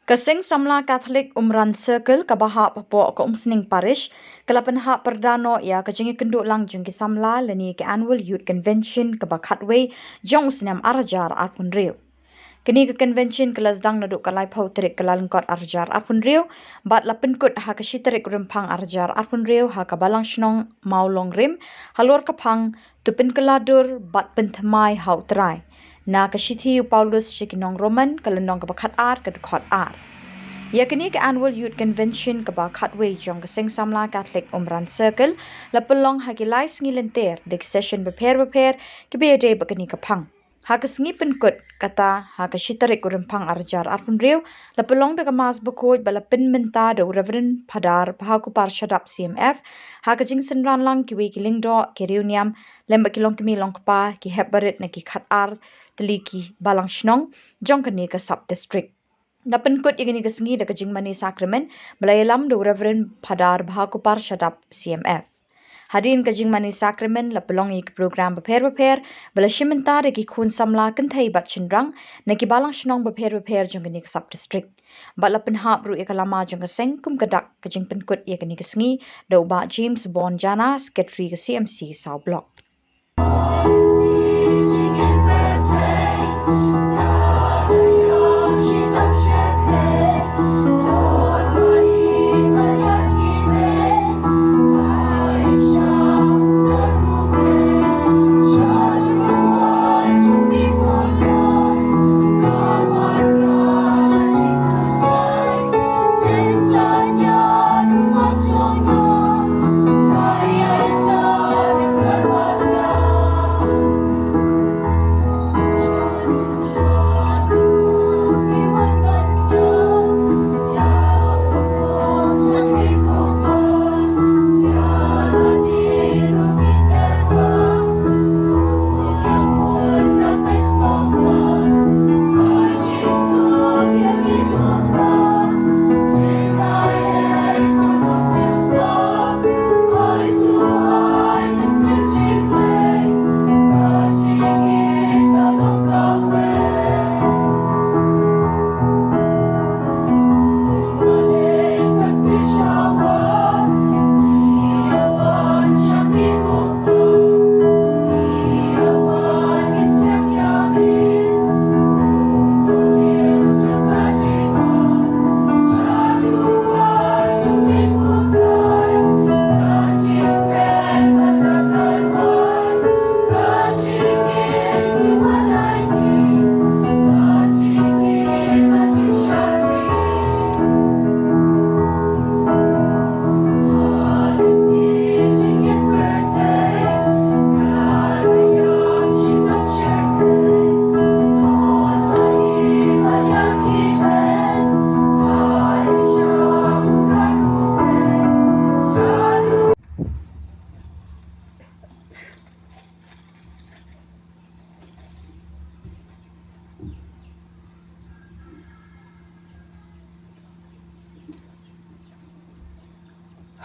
Kasing Samla Catholic Umran Circle kabaha papo ko umsning parish kalapanha perdano ya kajingi kenduk langjung ki Samla leni ke annual youth convention kabakhatwe jong usnam arajar arpun riu. Kini ke convention kelas dang naduk kalai pau terik kelalengkot arjar arpun riu bat lapenkut ha kasiterik rempang arjar arpun riu ha kabalang shnong maulong rim halur kapang tupin keladur bat pentemai hau terai. Na kasithi Paulus Shikinong Roman kalendong kabakhat ar kadukot ar. Yakini ke annual youth convention kabakhat way jong kasing Samla Catholic Umran Circle lapelong hagilai ngilenter dek session beper kebede bakani kapang. Hakas penkut kata hakashitarik urempang arjar arpun riu lapelong de kamas bakoj balapin menta do Reverend Padar pahaku parshadap CMF hakajing senran lang kiwi kilingdo kiriuniam lembak kilong kimi long kapa ki hebbarit na ki khat ar teliki balang shnong jong kani ka sub district. Dapen kut igini kesengi da kajing mani sakramen belayalam do Reverend Padar pahaku parshadap CMF. Hadin kajing mani sakramen la pelongi ke program beper bela shimenta de ki khun Samla kenthai bat chindrang na ki balang shnong beper jong ni sub district bat la penhap ru ekalama jong seng kum kadak kajing penkut ye kani kesengi do ba James Bond Jana secretary ke CMC South Block.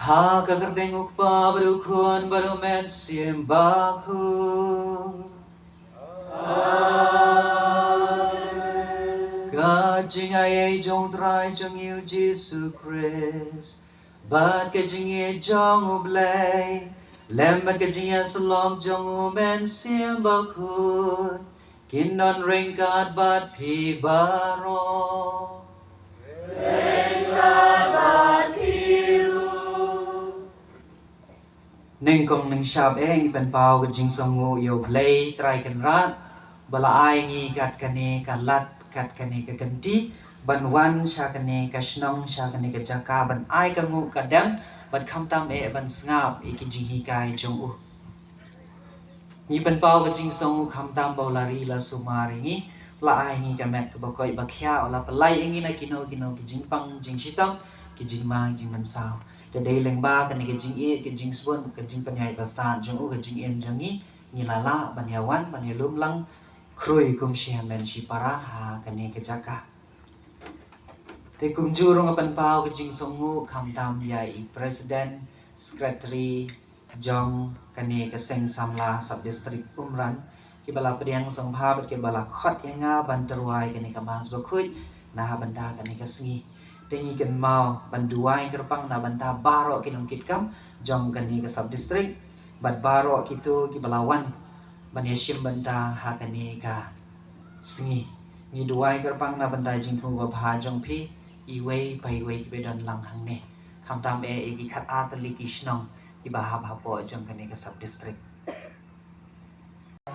Ha kakardengok pa barukon barumen siembaku. Kajing ay jong try jong yu Jesus Christ. Bat kajing ye jong ublay. Lembat kajing ya salong jong umen siembaku. Kinon ringkat bat pi baro. Ringkat bat Nengkong neng shab ipan pau ka jing songu yo blay try kan rat bala ai ngi kat kane kalat kat kane ka ganti banwan sha kane ka shnong sha kane ka jaka ban ai ka ngu kadam ban khamtam ban snap ki jing hi kai jong u ni pan pau ka jing songu khamtam bau lari la sumari ngi la ai ngi ka mek ka bakoi bakhya ola palai ngi na kino ki jing pang jing shitang ki jing mang jing man sao Kadai lengba kan ke jing e ke jing swon ke jing panyai pasan jong u ke jing en jangi ngilala banyawan banyalum lang krui kum siam men si para ha kan ke jaka te kum jurong apan pau ke jing songu kham tam yai president secretary jong kan ke seng samla sub district umran ki bala pediang song pha ke bala khot nga ban terwai kan ke mas bakhui nah banta kani kasngi tengi kan mau banduai kerpang na banta baro kinong kitkam jom kani ke sub district bat baro kitu ki balawan ban yashim banta ha kani ka sngi ni duai kerpang na banta jingku ba bha jong phi iwei pai wei ki bedon lang hang ne kham tam e ki khat a tali ki shnong ki ba ha ba po jom kani ke sub district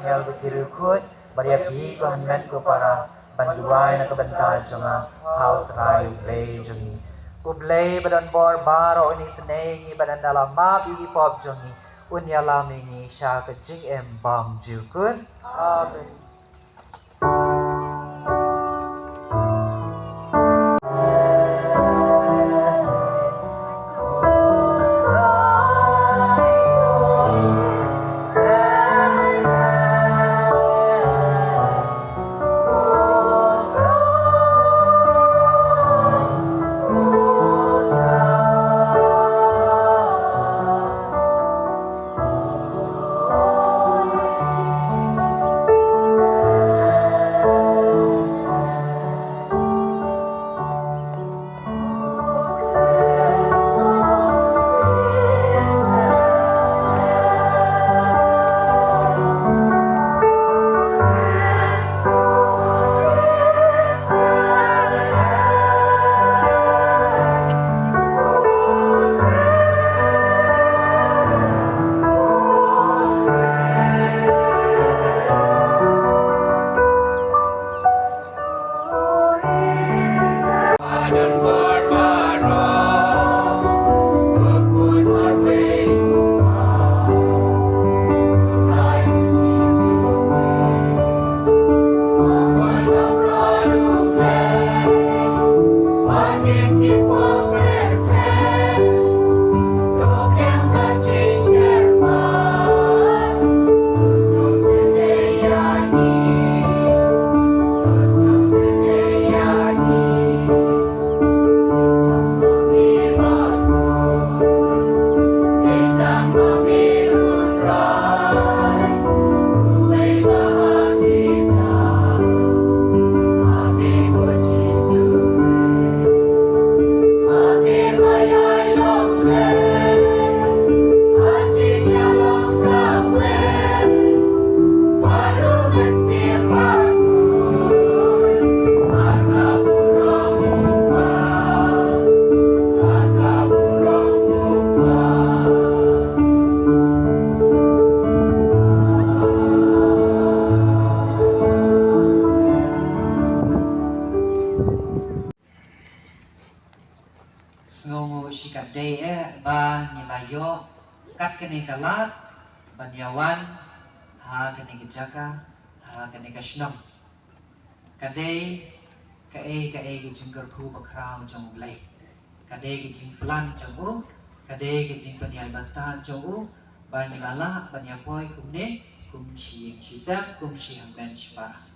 Hel begitu kut Maria pi ko hanmet ko para banduai na kabanta jonga how try play jongi kublay badan bor baro ni snei ni badan dalam ma bi pop jongi unya lami ni sha ka jing em bang ju kun amen sngongo shikat day ba nilayo kat kani kalat banyawan ha kani kijaka ha kani kashnam kadai kae gijinggar ku bakrao jong lay kadai gijing plan jong u kadai gijing panyai bastan jong u ba nilala banyapoy kumne kumshi shisam kumshi hamben shpa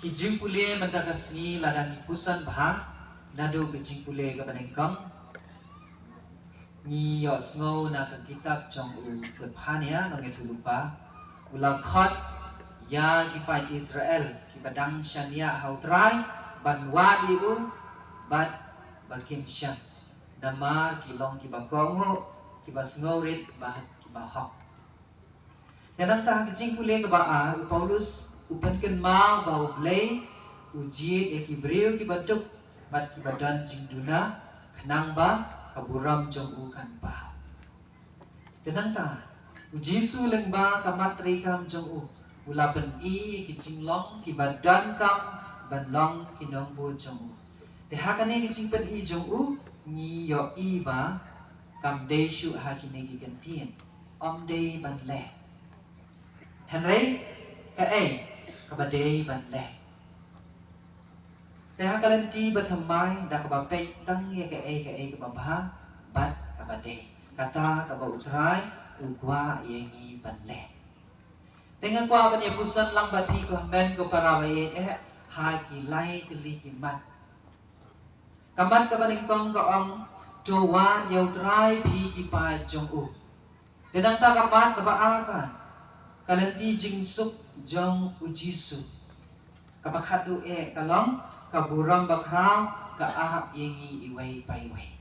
kijing pule mandakasni ladang kusan bah nado kijing pule ka banengkang ni yo sngo na ka kitab jong u sephania nong etu lupa ulakhat ya kipai Israel kibadang shania hautrai banwa diu bat bakin shan namar kilong kibakongo kibasngorit bahat kibahok yanang ta kijing pule ka ba Paulus upankan ma bau blay uji ekibreo kibaduk bat kibadan jingduna kenang ba kaburam jong ukan ba tenang ta uji su leng ba kamatri kam jong u ulapan i kijinglong kibadan kam banlong kinong bu jong u tehakane kijingpan i jong u ni yo i ba kam de shu hakine gigantian om de ban le Henry ka kabadei ban le teha kalanti bathamai da kabapay tang ye ka kababha bat kabadei kata kabautrai ugwa yengi ban le tenga kwa ban yapusan lang bati ko men ko parawaye ha ki lai tili ki mat kamat kabalingkong kaong towa yautrai pi ki pa jong u tenang ta kamat kabaan kalanti jingsuk jong ujisu kabakhatu kalong kaburam bakrao ka ahap yengi iway pa iway.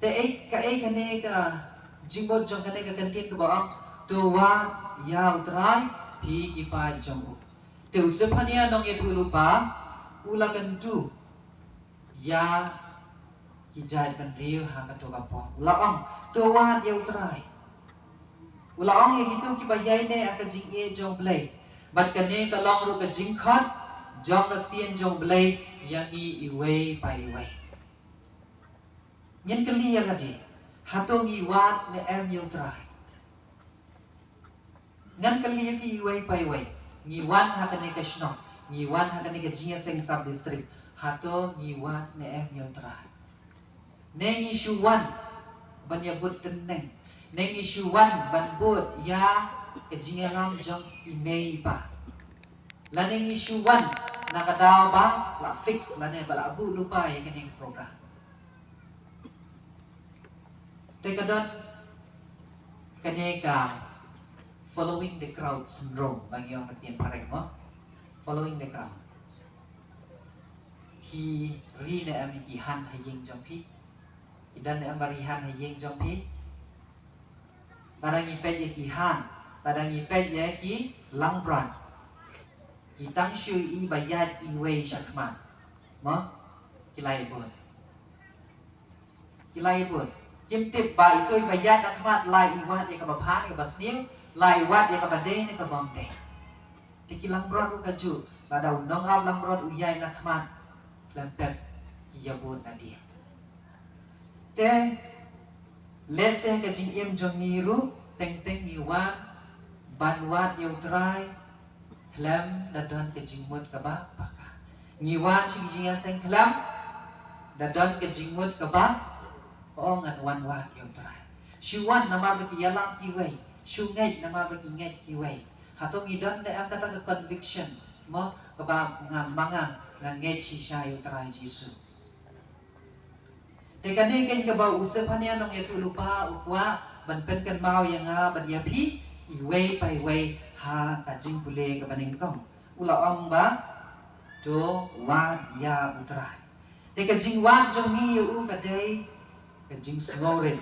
Te kane ka jimbot jong kane ka kantin ka baam tuwa ya utray pi kipa jong. Te usapanya nong itu lupa ulakan tu ya kijay panriyo ha kato kapo. Laang tuwa ya utray. Ulaang yang itu kibayay ne akajing jong play. Bat kane kalong ro ka jingkhat jong tien jong blay yang iway pa iway. Nyen kali yang adi hatong iwat ne yung try. Ngan kali yang iway pa iway. Ngiwan ha kane ka shnok, ngiwan ha kane ka jinga sing sub district. Hato ngiwat ne yung try. Neng isuwan banyabot teneng. Neng isuwan banbot ya kajingalam jong imay pa. Laning isuwan nakadaw ba la fix lane bala abu lupa ya kaning program. Teka don kaneka following the crowd syndrome bang yung matin pareng mo. Following the crowd. Hi ri na am ihan hayeng jompi. Idan na am barihan hayeng jompi. Tadang ipet ya kihan. Tadang ipet ya ki langbran. Kitang shui bayad iway syakman. Mo? Kilay bud. Kilay bud. Kimtip ba ito'y bayad akmat lai iwat ya kabapan ya basniw, lai iwat ya kabadeng ya kabamdeng. Tikilang brod u kaju, ladaw nong ab lang brod uyay nakmat, lempet kiyabud na dia. Te, lese kajing im jong niru, teng-teng iwat, banwat yung try, klam dadon kajingmut kaba baka. Ngiwan singjingan seng klam dadon kajingmut kaba o ngan wan yung try. Syuwan nama bagi yalang kiway, syungay nama bagi ngay kiway. Hatong idon na ang kata conviction mo kaba mga ngay siya yung try Jisu. Teka ni kay kaba usapan niya nung ito lupa ukwa banpen kan mau yang nga banyapi iway pa iway ha kajing pule kabaning kong. Ulaong ba? To wad ya utray. Te kajing wad jong ni yu kaday kajing smorin.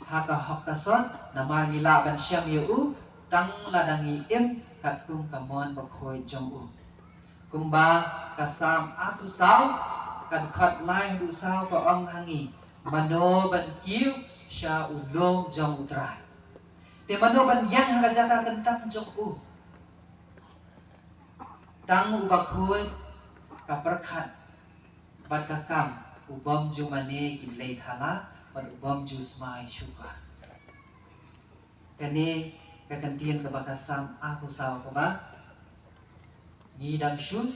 Ha kahokasot na mangilaban siyam yu tang ladangi im kat kung kamon bakhoy jong u. Kumba kasam aku saw kan khat lai du saw ko ong hangi. Mano ban kiu siya ulong jong utray. Te manoban yang hakajaka kentang jong u. Tang ubakhoy kaperkat bat kakam ubam jumane gimlay thala bat ubam jusmay syuka. Kani kakantian kabakasam aku saw ko ba? Ngidang syuk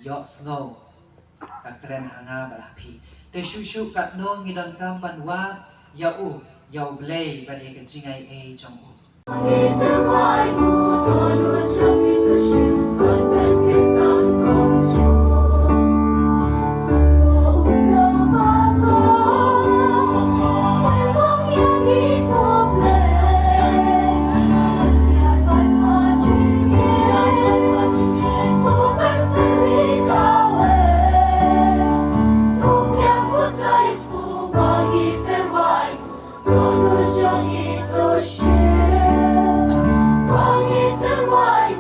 yok snow kakren hanga balapi. Te syuk kat no ngidang kampan wa yau yau blay bade kajingay jong u. Pangit terbaik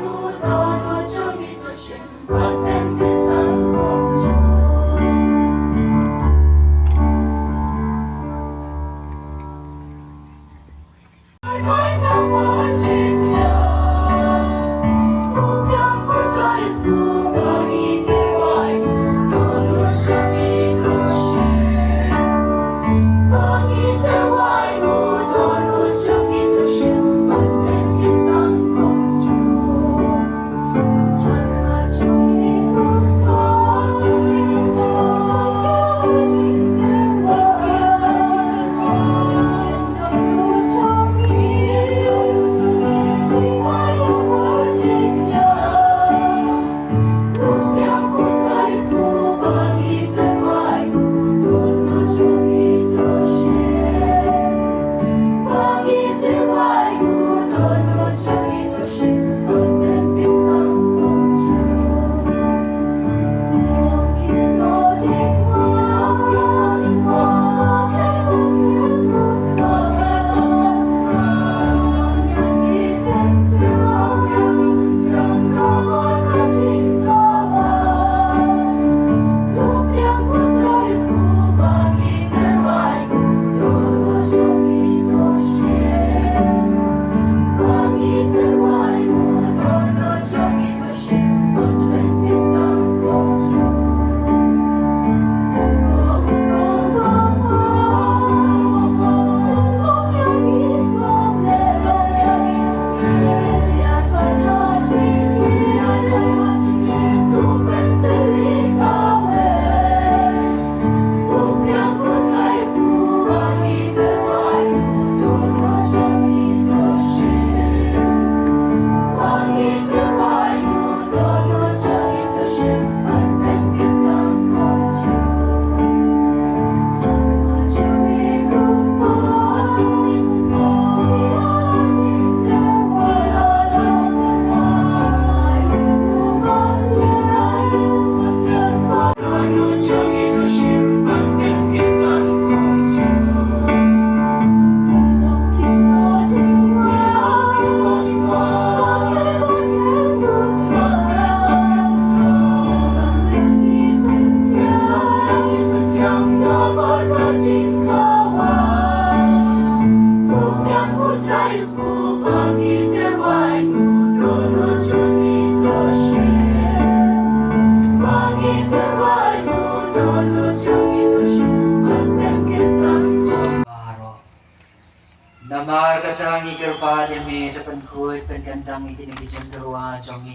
Namar katangi kerpa demi depan kuit pengantangi kini kijenderwa jongi.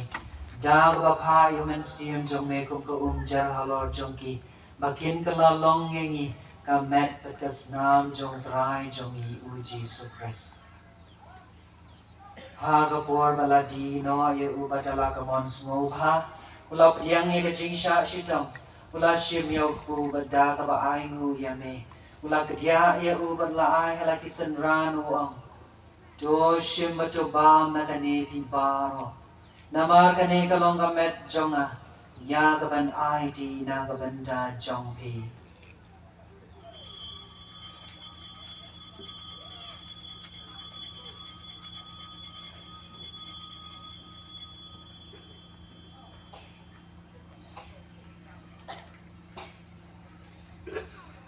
Dag bapa yumen sium jong me kum ke jar halor jongki. Makin kelalong yengi kamet pekas nam jong trai jongi uji supres. Ha kapor baladi no ye ubadala kamon smobha. Ula piyang ye kajing sha shitong. Ula shim yok u bada kaba aingu yame. Ula kedya ye ubad la ai halaki senran uang. Do shim bato bam na kane pibaro. Namar kane kalong kamet jonga. Ya kaban ai di na kabanda jong pi.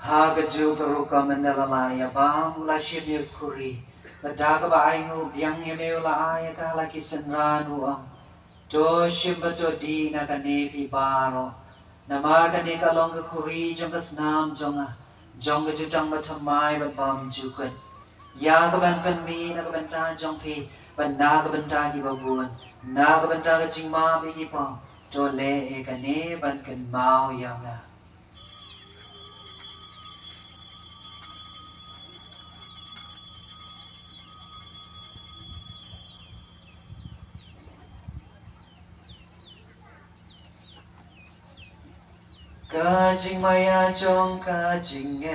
Ha gaju peruka mendalalaya ba mula shibya kuri. Badaga ba aingu biang yemeula aya ka laki senranu ang. Do shimba to di na kanepi baro. Namar kane kalong ka kuri jong kasnam jonga. Jong ka jutang matamay bat bam jukun. Ya ka ban mi na ka banta jong pi. Ban na ka banta ki babuan. Na ka banta ka jingma pi ki pang. Do le e kane ban kan mau yanga. Kajing maya jong kajing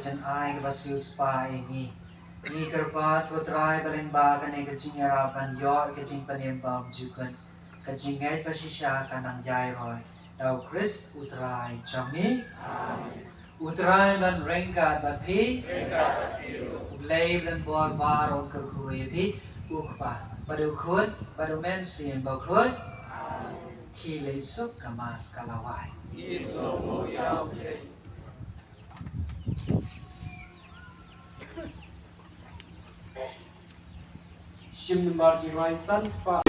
jan ai ka basil spa ni ni kerpat putrai paling ba ka ne ka jing harapan yo ka jing panem bam jukan ka jing ngai pasisya kanang jai roi dau Chris utrai chami utrai ban rengka ba pi lay ban bor baro ka kuwe pi ukpa padu khut padu men sin ba khut khi lấy sức cả mas kalawai Shim number 0 sans pa